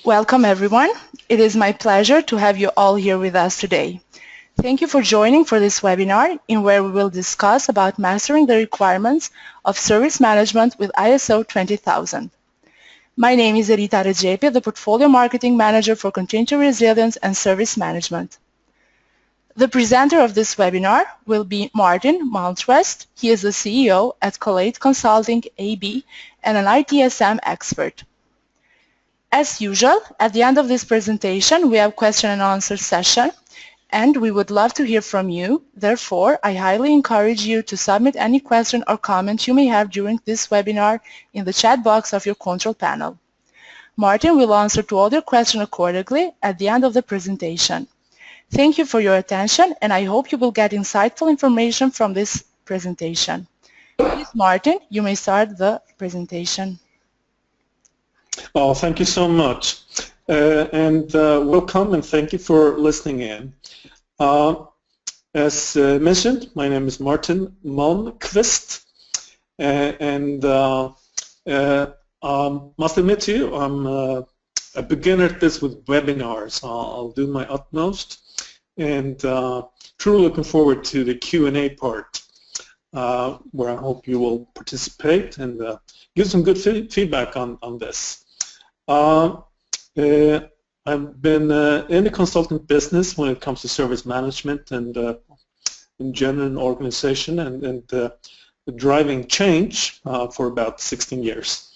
Welcome everyone. It is my pleasure to have you all here with us today. Thank you for joining for this webinar in where we will discuss about mastering the requirements of service management with ISO 20000. My name is Erita, Rexhepi, the Portfolio Marketing Manager for Continuity Resilience and Service Management. The presenter of this webinar will be Martin Malmqvist. He is the CEO at Collate Consulting AB and an ITSM expert. As usual, at the end of this presentation, we have question and answer session, and we would love to hear from you. Therefore, I highly encourage you to submit any question or comment you may have during this webinar in the chat box of your control panel. Martin will answer to all your questions accordingly at the end of the presentation. Thank you for your attention, and I hope you will get insightful information from this presentation. Please, Martin, you may start the presentation. Oh, thank you so much. Welcome and thank you for listening in. As mentioned, my name is Martin Malmqvist, must admit to you, I'm a beginner at this with webinars. I'll do my utmost, and truly looking forward to the Q&A part, where I hope you will participate and give some good feedback on this. I've been in the consulting business when it comes to service management and in general organization and driving change for about 16 years.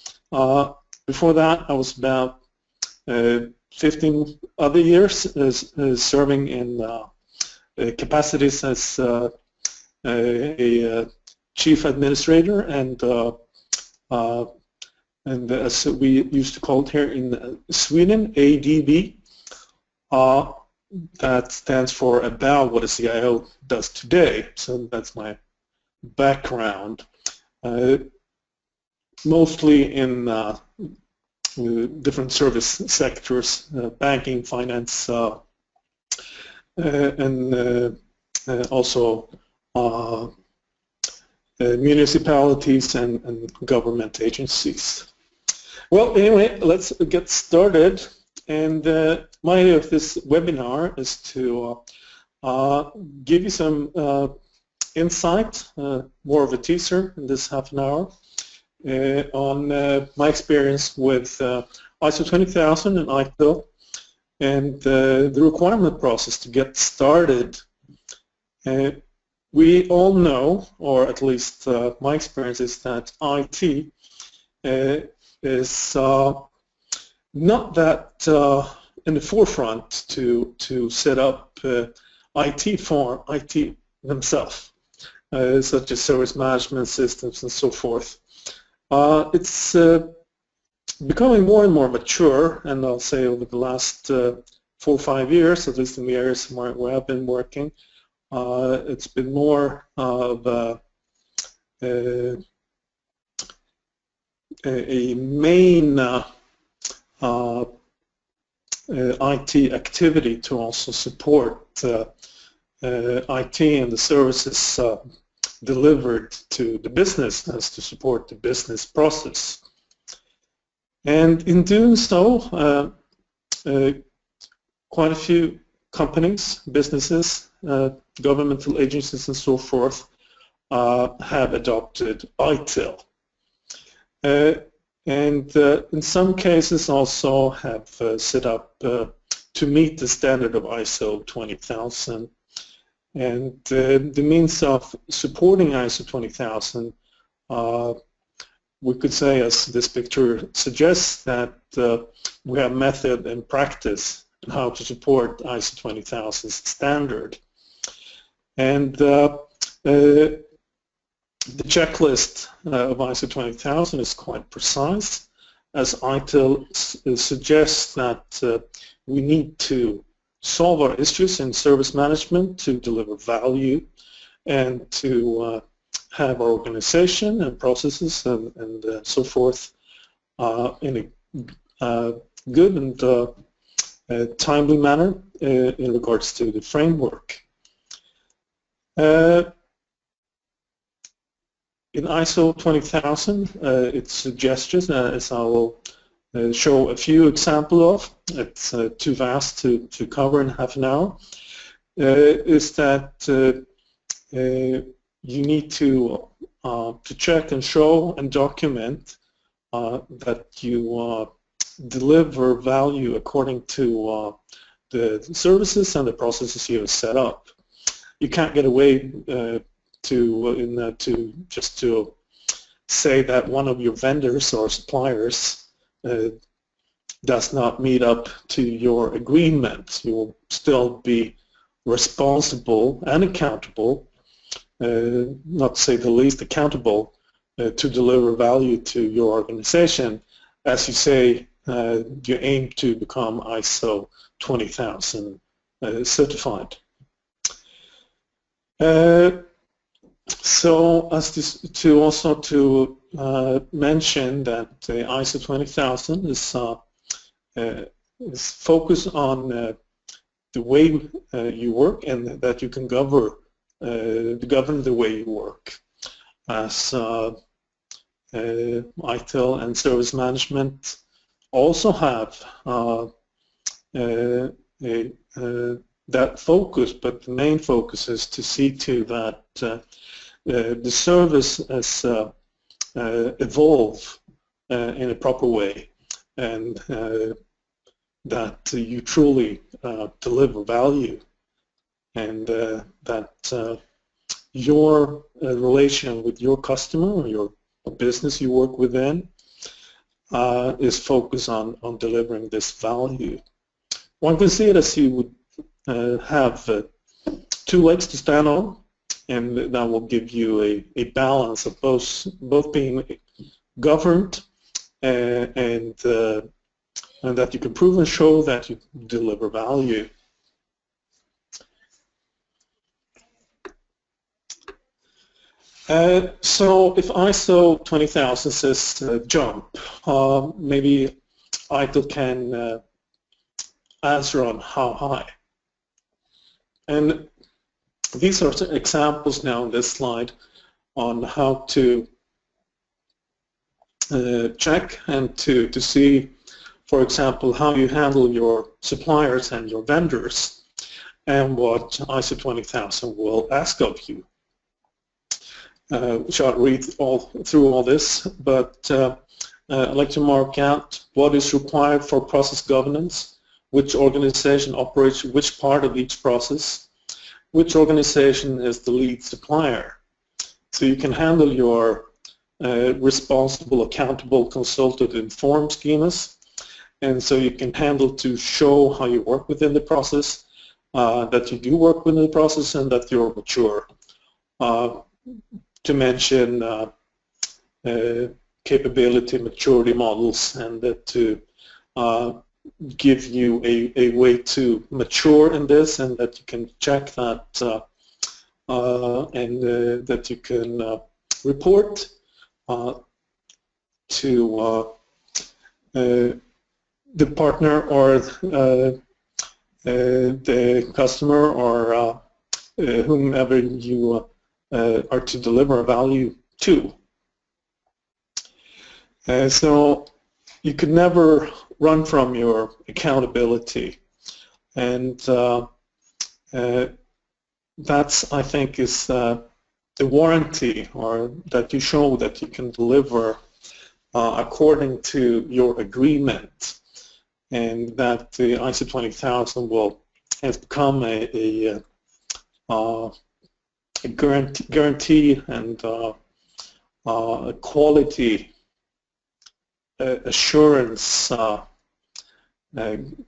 Before that, I was about 15 other years serving in capacities as a chief administrator and as we used to call it here in Sweden, ADB. That stands for about what a CIO does today. So that's my background. Mostly in different service sectors, banking, finance, and also municipalities and government agencies. Well, anyway, let's get started. And my idea of this webinar is to give you some insight, more of a teaser in this half an hour, on my experience with ISO 20000 and ITIL and the requirement process to get started. We all know, or at least my experience is that IT is not that in the forefront to set up IT for IT themselves, such as service management systems and so forth. It's becoming more and more mature, and I'll say over the last 4 or 5 years, at least in the areas where I've been working, it's been more of a main IT activity to also support IT and the services delivered to the business as to support the business process. And in doing so, quite a few companies, businesses, governmental agencies and so forth have adopted ITIL. And in some cases also have set up to meet the standard of ISO 20000. And the means of supporting ISO 20000, we could say, as this picture suggests, that we have method and practice on how to support ISO 20000's standard. And the checklist of ISO 20000 is quite precise, as ITIL suggests that we need to solve our issues in service management to deliver value and to have our organization and processes and so forth in a good and timely manner in regards to the framework. In ISO 20000, it suggests, as I will show a few examples of, it's too vast to cover in half an hour, is that you need to check and show and document that you deliver value according to the services and the processes you have set up. You can't get away to say that one of your vendors or suppliers does not meet up to your agreement. You will still be responsible and accountable, not to say the least accountable, to deliver value to your organization. As you say, you aim to become ISO 20000 certified. So as to also to mention that ISO 20000 is focused on the way you work, and that you can govern the way you work. As ITIL and service management also have that focus, but the main focus is to see to that the service is evolve in a proper way, and that you truly deliver value, and that your relation with your customer or your business you work within is focused on delivering this value. One can see it as you would have two legs to stand on, and that will give you a balance of both being governed and that you can prove and show that you deliver value. So if ISO 20000 says jump, maybe ITIL can answer on how high. And these are some examples now on this slide on how to check and to see, for example, how you handle your suppliers and your vendors, and what ISO 20000 will ask of you. Which I'll read through all this, but I'd like to mark out what is required for process governance, which organization operates which part of each process, which organization is the lead supplier. So you can handle your responsible, accountable, consulted, informed schemas, and so you can handle to show how you work within the process, that you do work within the process, and that you're mature. To mention capability maturity models, and that to give you a way to mature in this, and that you can check that and that you can report to the partner or the customer or whomever you are to deliver value to. So you could never run from your accountability, and that's, I think, is the warranty, or that you show that you can deliver according to your agreement, and that the ISO 20000 will has become a guarantee and a quality assurance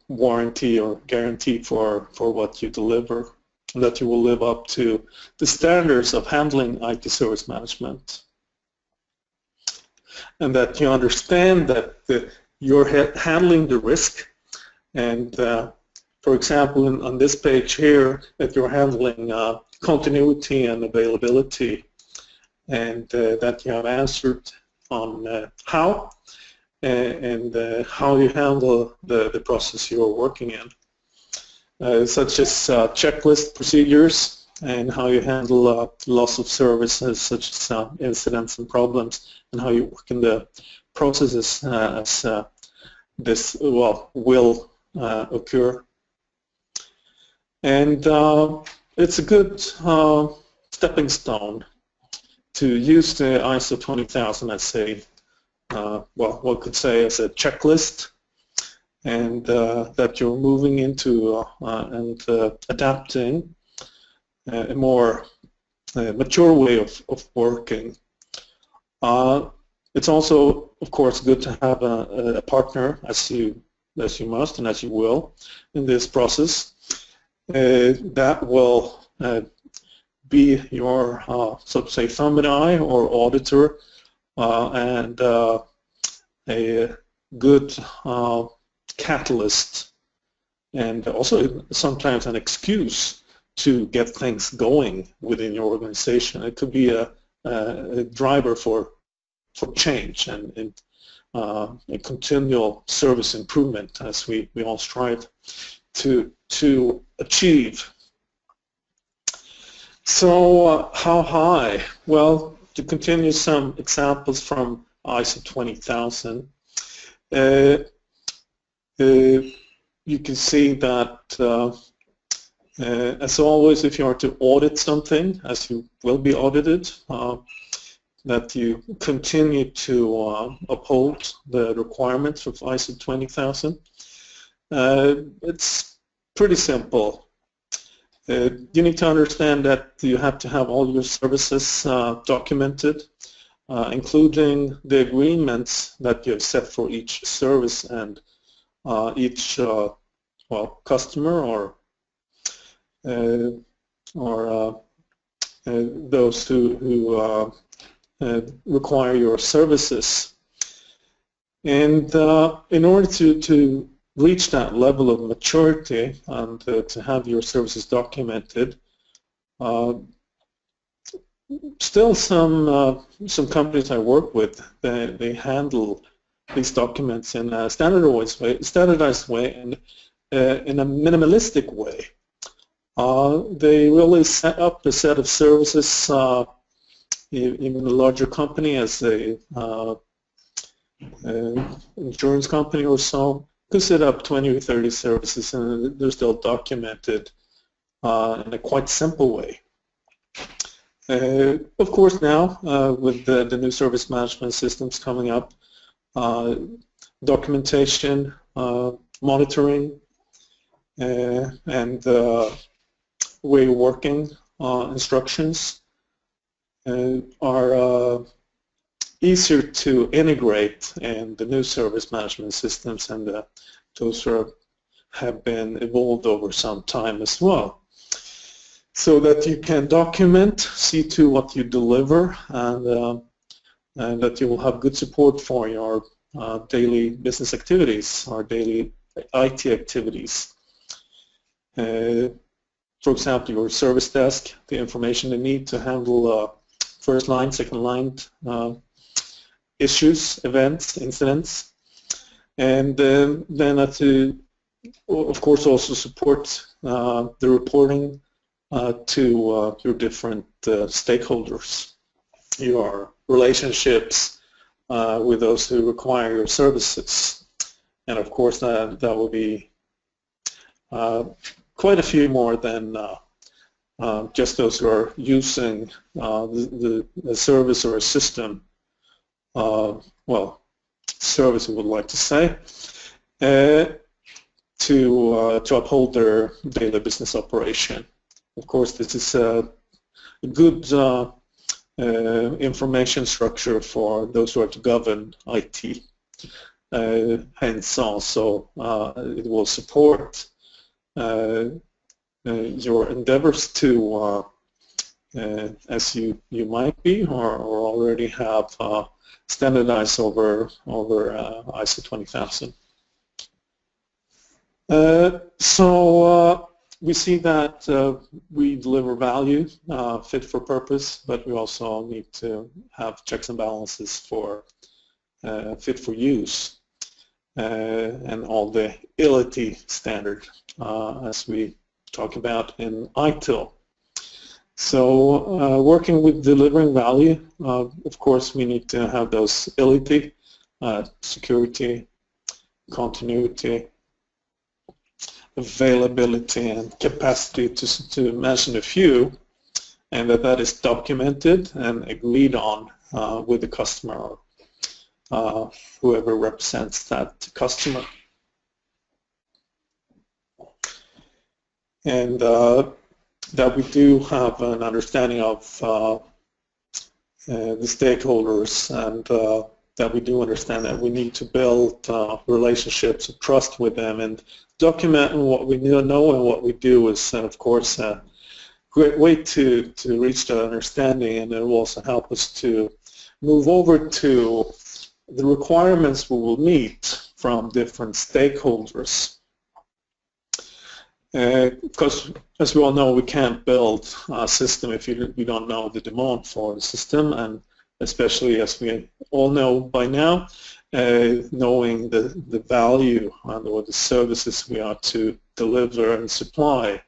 warranty or guarantee for what you deliver, and that you will live up to the standards of handling IT service management, and that you understand that you're handling the risk, and for example, on this page here, that you're handling continuity and availability, and that you have answered on how, and how you handle the process you're working in, such as checklist procedures, and how you handle loss of services, such as incidents and problems, and how you work in the processes as this will occur. And it's a good stepping stone to use the ISO 20000 as a, one could say as a checklist, and that you're moving into and adapting a more mature way of working. It's also, of course, good to have a partner, as you must and as you will, in this process. That will be your, so to say, thumb and eye or auditor, and a good catalyst, and also sometimes an excuse to get things going within your organization. It could be a driver for change and a continual service improvement, as we all strive to achieve. So how high? Well, to continue some examples from ISO 20000, you can see that as always, if you are to audit something, as you will be audited, that you continue to uphold the requirements of ISO 20000. It's pretty simple. You need to understand that you have to have all your services documented, including the agreements that you have set for each service and each customer or those who require your services. And in order to reach that level of maturity and to have your services documented, still some companies I work with, they handle these documents in a standardized way and in a minimalistic way. They really set up a set of services, even a larger company as a insurance company or so, could set up 20 or 30 services, and they're still documented in a quite simple way. Of course, now with the new service management systems coming up, documentation, monitoring, and way of working instructions are easier to integrate in the new service management systems, and those have been evolved over some time as well, so that you can document, see to what you deliver, and that you will have good support for your daily business activities or daily IT activities. For example, your service desk, the information they need to handle first line, second line issues, events, incidents, and then to, of course, also support the reporting to your different stakeholders, your relationships with those who require your services, and of course that will be quite a few more than just those who are using the service or a system. Service, we would like to say, to uphold their daily business operation. Of course, this is a good information structure for those who are to govern IT. Hence, also, it will support your endeavors to, as you might be or already have, standardized over ISO 20000. So we see that we deliver value fit for purpose, but we also need to have checks and balances for fit for use and all the ILITI standard as we talk about in ITIL. So working with delivering value, of course we need to have those ILITI, security, continuity, availability, and capacity, to mention a few, and that is documented and agreed on with the customer or whoever represents that customer. And that we do have an understanding of the stakeholders, and that we do understand that we need to build relationships of trust with them, and documenting what we know and what we do is, of course, a great way to reach that understanding, and it will also help us to move over to the requirements we will meet from different stakeholders. Because, as we all know, we can't build a system if we don't know the demand for the system, and especially, as we all know by now, knowing the value or the services we are to deliver and supply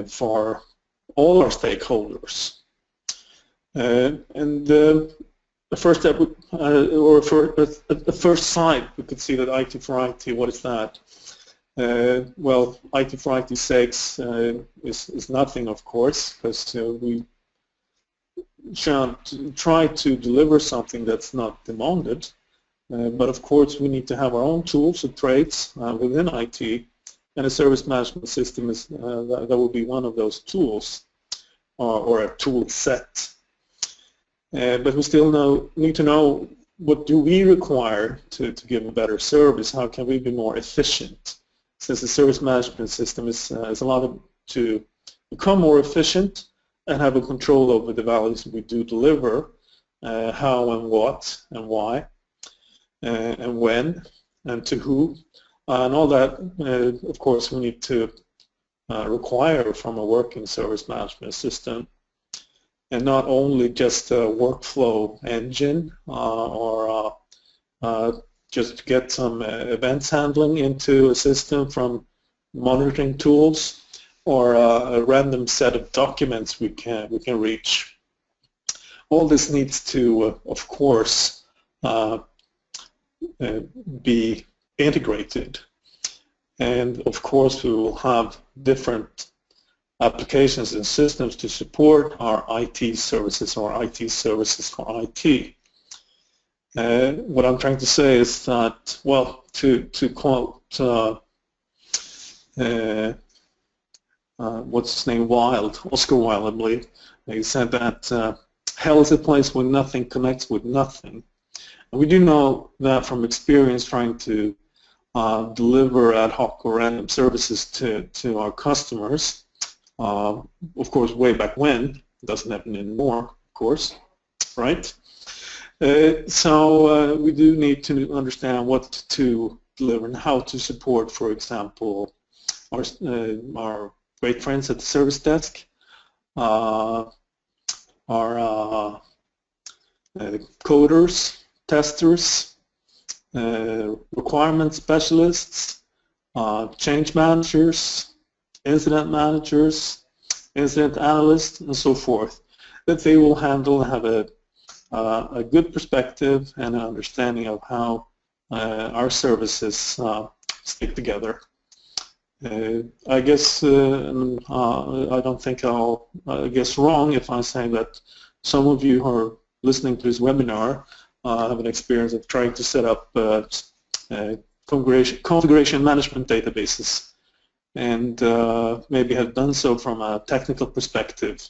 for all our stakeholders. And the first step, or at the first sight, we could see that IT for IT, what is that? Well, IT for IT's sakes is nothing, of course, because we shan't try to deliver something that's not demanded. But of course, we need to have our own tools and traits within IT, and a service management system is that will be one of those tools, or a tool set. But we still need to know, what do we require to give a better service? How can we be more efficient? Since the service management system is allowed to become more efficient and have a control over the values we do deliver, how and what and why, and when and to who, and all that, of course, we need to require from a working service management system, and not only just a workflow engine or just to get some events handling into a system from monitoring tools, or a random set of documents we can reach. All this needs to, of course, be integrated, and of course we will have different applications and systems to support our IT services, or IT services for IT. What I'm trying to say is that, well, to quote what's his name, Wilde, Oscar Wilde, I believe, he said that hell is a place where nothing connects with nothing. And we do know that from experience trying to deliver ad hoc or random services to our customers. Of course, way back when, it doesn't happen anymore, of course, right? So we do need to understand what to deliver and how to support, for example, our great friends at the service desk, our coders, testers, requirement specialists, change managers, incident managers, incident analysts, and so forth, that they will handle and have a good perspective and an understanding of how our services stick together. I guess I don't think I'll guess wrong if I say that some of you who are listening to this webinar have an experience of trying to set up configuration management databases, and maybe have done so from a technical perspective,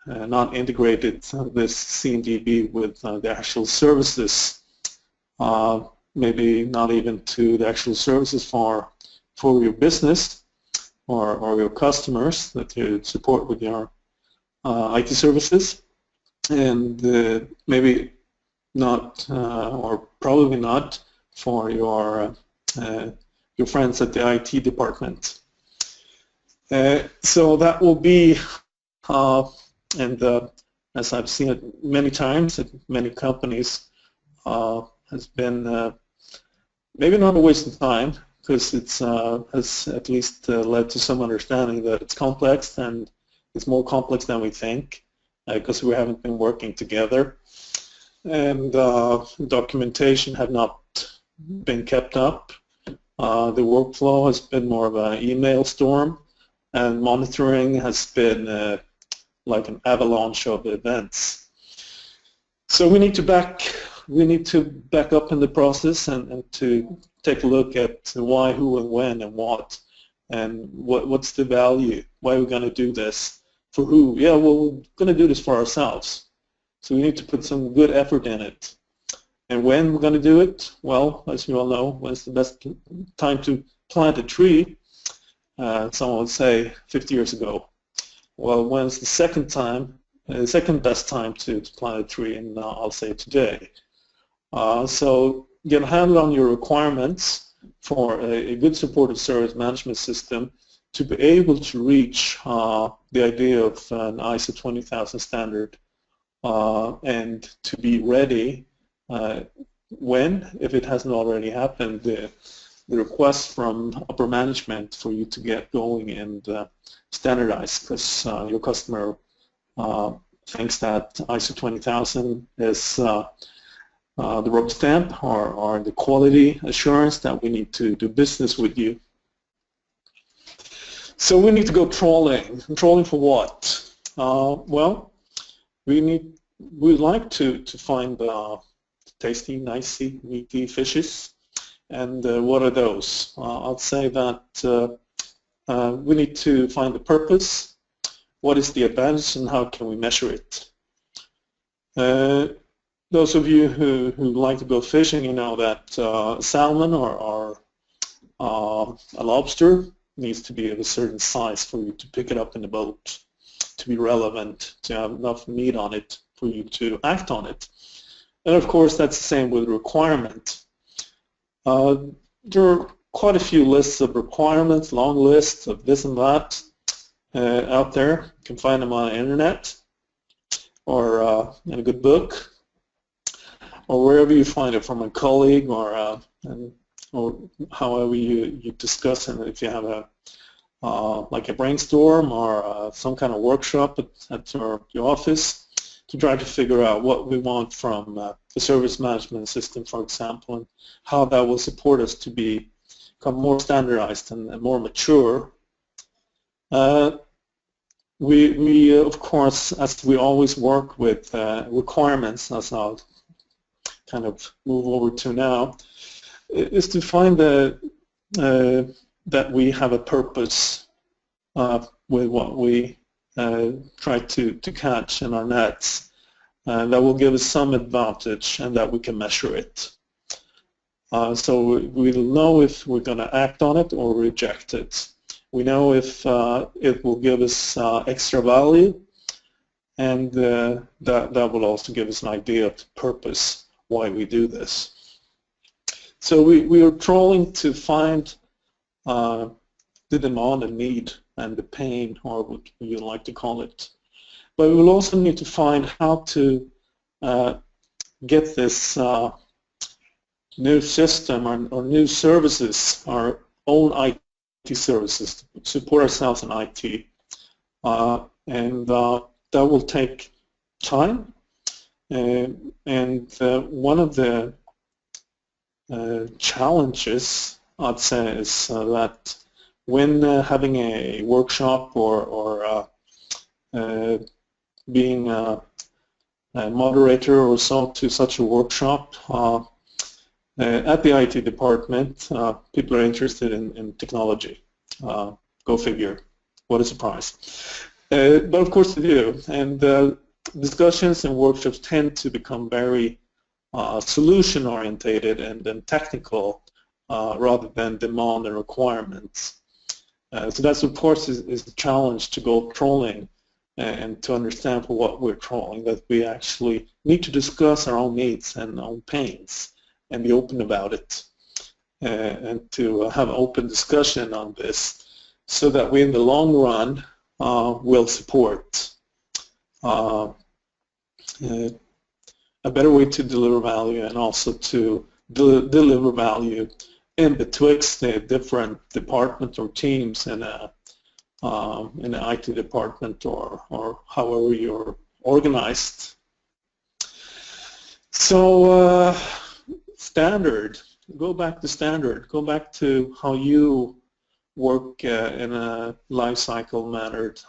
not integrated this CMDB with the actual services, maybe not even to the actual services for your business or your customers that you support with your IT services, and maybe not, or probably not, for your friends at the IT department. So that will be, and as I've seen it many times at many companies, has been maybe not a waste of time, because it's has at least led to some understanding that it's complex, and it's more complex than we think, because we haven't been working together, and documentation have not been kept up. The workflow has been more of an email storm, and monitoring has been like an avalanche of events. So we need to back up in the process and to take a look at why, who, and when, and what, and what's the value. Why are we going to do this? For who? Yeah, well, we're going to do this for ourselves. So we need to put some good effort in it. And when we're going to do it? Well, as you all know, when's the best time to plant a tree? Someone would say 50 years ago. Well, when's the second best time to plant a tree? And I'll say today. So get a handle on your requirements for a good supported service management system to be able to reach the idea of an ISO20000 standard and to be ready when, if it hasn't already happened, the request from upper management for you to get going and standardize, because your customer thinks that ISO20000 is the rubber stamp or the quality assurance that we need to do business with you. So we need to go trawling. Trawling for what? Well, we'd like to find tasty, nicey, meaty fishes. And what are those? I'll say that we need to find the purpose. What is the advantage and how can we measure it? Those of you who like to go fishing, you know that salmon or a lobster needs to be of a certain size for you to pick it up in the boat, to be relevant, to have enough meat on it for you to act on it. And of course, that's the same with requirement. There are quite a few lists of requirements, long lists of this and that out there. You can find them on the internet or in a good book or wherever you find it, from a colleague or however you discuss it. If you have like a brainstorm or some kind of workshop at your office, to try to figure out what we want from the service management system, for example, and how that will support us to become more standardized and more mature. We of course, as we always work with requirements, as I'll kind of move over to now, is to find that we have a purpose with what we try to catch in our nets, that will give us some advantage and that we can measure it. So we'll know if we're going to act on it or reject it. We know if it will give us extra value, and that will also give us an idea of the purpose why we do this. So we are trawling to find the demand and need and the pain, or what you like to call it. But we will also need to find how to get this new system or new services, our own IT services, to support ourselves in IT. And that will take time. And one of the challenges, I'd say, is that when having a workshop or being a moderator or so to such a workshop, at the IT department, people are interested in technology. Go figure. What a surprise. But of course they do. And discussions and workshops tend to become very solution-orientated and technical rather than demand and requirements. So that's, of course, is the challenge to go trawling and to understand for what we're trawling, that we actually need to discuss our own needs and our own pains and be open about it, and to have an open discussion on this so that we in the long run will support a better way to deliver value, and also to deliver value in betwixt the different departments or teams in an IT department or however you're organized. So standard. go back to standard. Go back to how you work in a life cycle mannered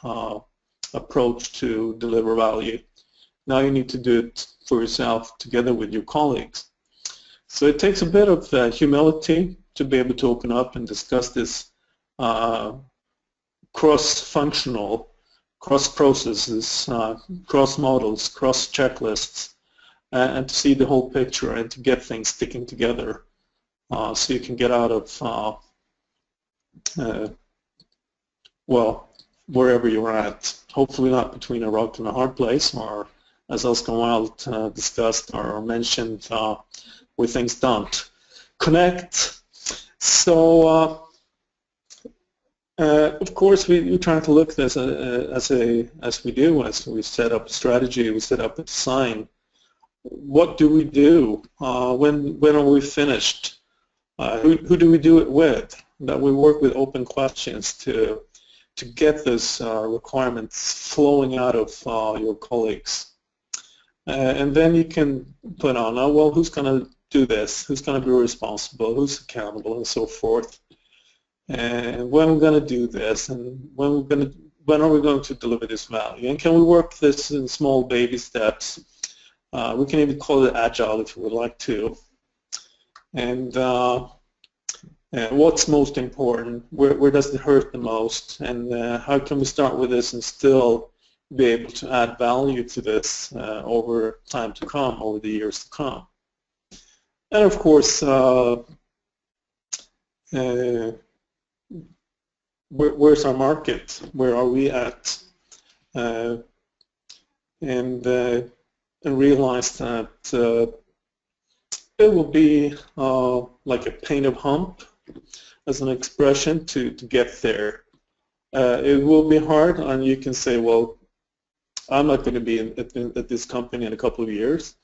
approach to deliver value. Now you need to do it for yourself together with your colleagues. So it takes a bit of humility to be able to open up and discuss this cross-functional, cross-processes, cross-models, cross-checklists, and to see the whole picture and to get things sticking together so you can get out of, well, wherever you're at. Hopefully not between a rock and a hard place, or as Oscar Wilde discussed or mentioned, where things don't connect. So of course we try to look at this as we do, as we set up a strategy, we set up a design. What do we do? When are we finished? Who do we do it with? That we work with open questions to get those requirements flowing out of your colleagues. And then you can put on, oh, well, who's going to do this? Who's going to be responsible? Who's accountable, and so forth? And when we're going to do this, and when are we going to deliver this value? And can we work this in small baby steps? We can even call it agile if we would like to. And what's most important? Where does it hurt the most? And how can we start with this and still be able to add value to this over time to come, over the years to come? And of course, where's our market? Where are we at? And realize that it will be like a pain of hump as an expression to get there. It will be hard, and you can say, well, I'm not going to be at this company in a couple of years,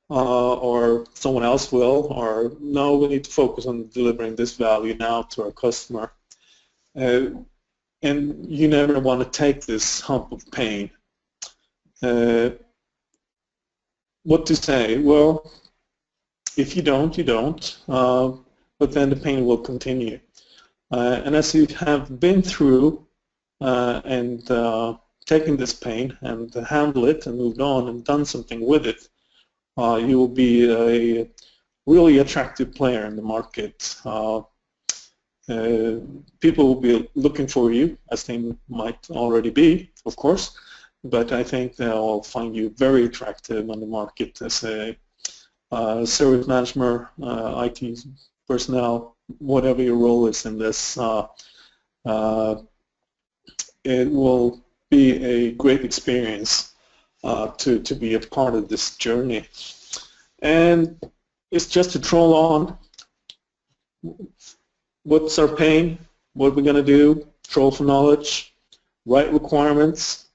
or someone else will, or no, we need to focus on delivering this value now to our customer. And you never want to take this hump of pain. What to say? Well, if you don't, you don't, but then the pain will continue. And as you have been through and taken this pain and handled it and moved on and done something with it, you will be a really attractive player in the market. People will be looking for you, as they might already be, of course, but I think they'll find you very attractive on the market as a service manager, IT personnel, whatever your role is in this. It will be a great experience to be a part of this journey. And it's just to troll on. What's our pain? What are we going to do? Troll for knowledge, write requirements,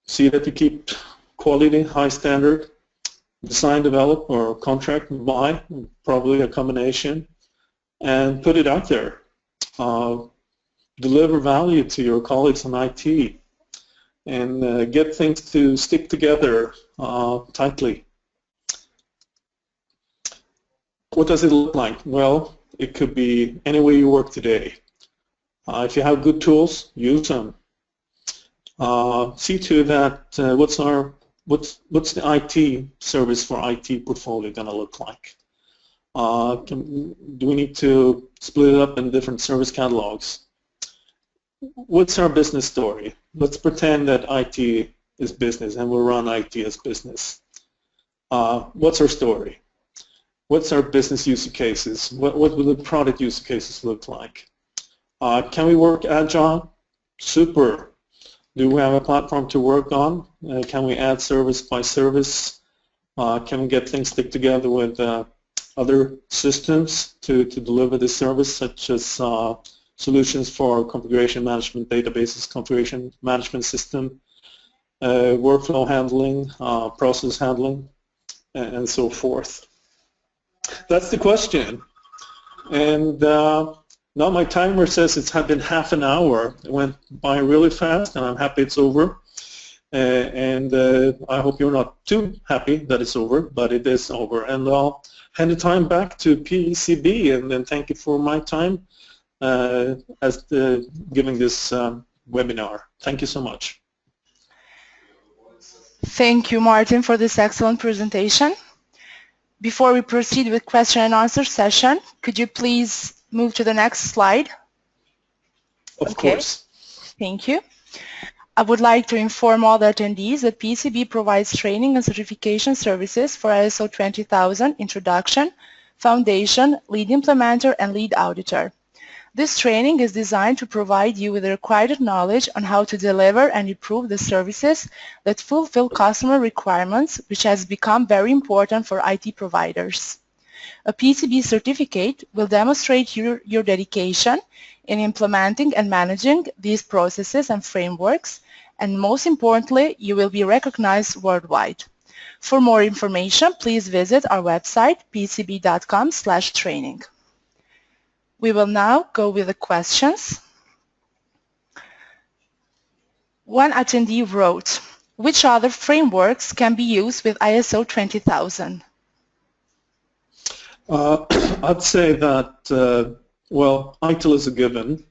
see that you keep quality, high standard, design, develop, or contract and buy, probably a combination, and put it out there. Deliver value to your colleagues in IT, and get things to stick together tightly. What does it look like? Well, it could be any way you work today. If you have good tools, use them. See to that what's the IT service for IT portfolio going to look like? Do we need to split it up in different service catalogs? What's our business story? Let's pretend that IT is business and we'll run IT as business. What's our story? What's our business use cases? What will the product use cases look like? Can we work agile? Super. Do we have a platform to work on? Can we add service by service? Can we get things stick together with other systems to deliver this service, such as solutions for configuration management databases, configuration management system, workflow handling, process handling, and so forth. That's the question. And now my timer says it's been half an hour. It went by really fast, and I'm happy it's over. and I hope you're not too happy that it's over, but it is over. And I'll hand the time back to PECB, and then thank you for my time as giving this webinar. Thank you so much. Thank you, Martin, for this excellent presentation. Before we proceed with question and answer session, could you please move to the next slide? Of course. Thank you. I would like to inform all the attendees that PCB provides training and certification services for ISO 20000 Introduction, Foundation, Lead Implementer, and Lead Auditor. This training is designed to provide you with the required knowledge on how to deliver and improve the services that fulfill customer requirements, which has become very important for IT providers. A PCB certificate will demonstrate your dedication in implementing and managing these processes and frameworks, and most importantly, you will be recognized worldwide. For more information, please visit our website, pcb.com/training. We will now go with the questions. One attendee wrote, which other frameworks can be used with ISO 20000? I'd say that, well, ITIL is a given.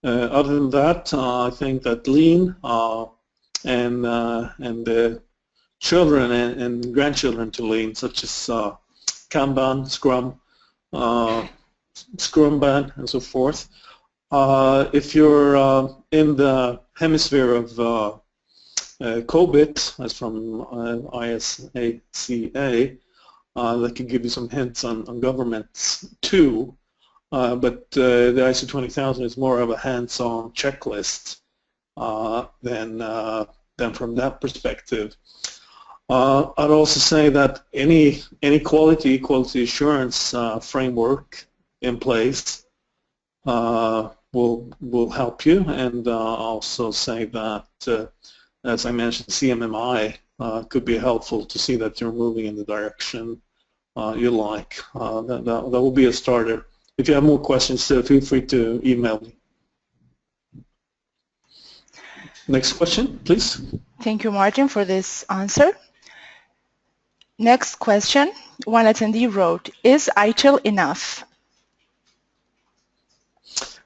Other than that, I think that Lean and the children and grandchildren to Lean, such as Kanban, Scrum, Scrumban, and so forth. If you're in the hemisphere of COBIT, as from ISACA, that could give you some hints on governments too, but the ISO 20000 is more of a hands-on checklist than from that perspective. I'd also say that any quality assurance framework in place will help you, and also say that, as I mentioned, CMMI could be helpful to see that you're moving in the direction you like. That will be a starter. If you have more questions, feel free to email me. Next question, please. Thank you, Martin, for this answer. Next question. One attendee wrote, is ITIL enough?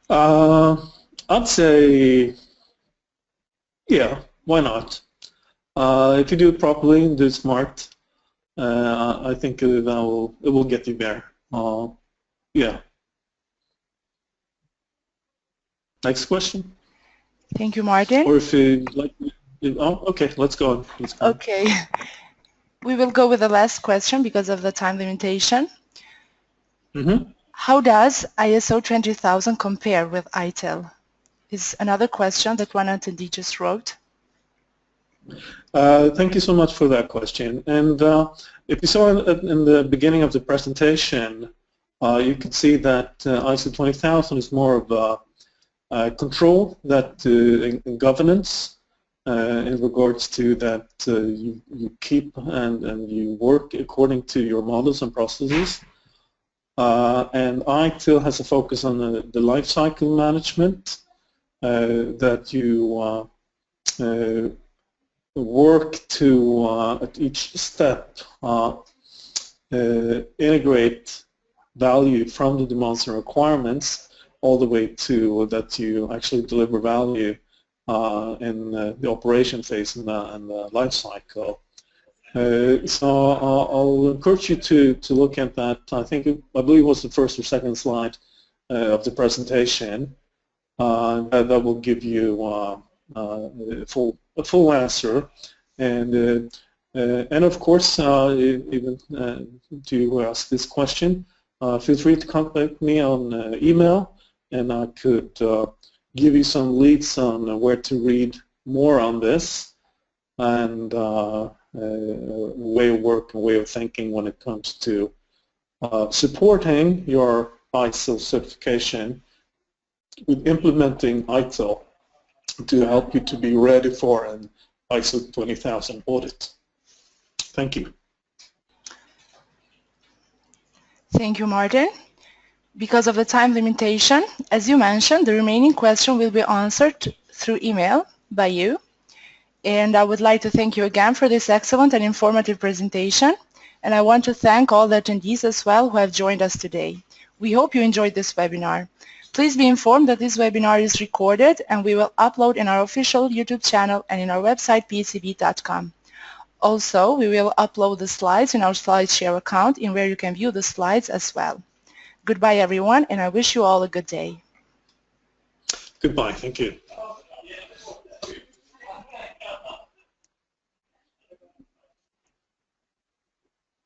I'd say, yeah, why not? If you do it properly and do it smart, I think it will get you there. Yeah. Next question. Thank you, Martin. Or if you like, oh, okay, let's go on. Okay. We will go with the last question because of the time limitation. Mm-hmm. How does ISO 20000 compare with ITIL? Is another question that one attendee just wrote. Thank you so much for that question. And if you saw in the beginning of the presentation, you could see that ISO 20000 is more of a control that in governance in regards to that you keep and you work according to your models and processes. And ITIL has a focus on the life cycle management, that you work to, at each step, integrate value from the demands and requirements all the way to that you actually deliver value in the operation phase and the life cycle. So I'll encourage you to look at that. I believe it was the first or second slide of the presentation. That will give you a full answer. And of course, even to ask this question, feel free to contact me on email, and I could give you some leads on where to read more on this, and way of work and way of thinking when it comes to supporting your ISO certification with implementing ITIL to help you to be ready for an ISO 20000 audit. Thank you. Thank you, Martin. Because of the time limitation, as you mentioned, the remaining question will be answered through email by you. And I would like to thank you again for this excellent and informative presentation. And I want to thank all the attendees as well who have joined us today. We hope you enjoyed this webinar. Please be informed that this webinar is recorded and we will upload in our official YouTube channel and in our website pecb.com. Also, we will upload the slides in our SlideShare account in where you can view the slides as well. Goodbye everyone, and I wish you all a good day. Goodbye, thank you.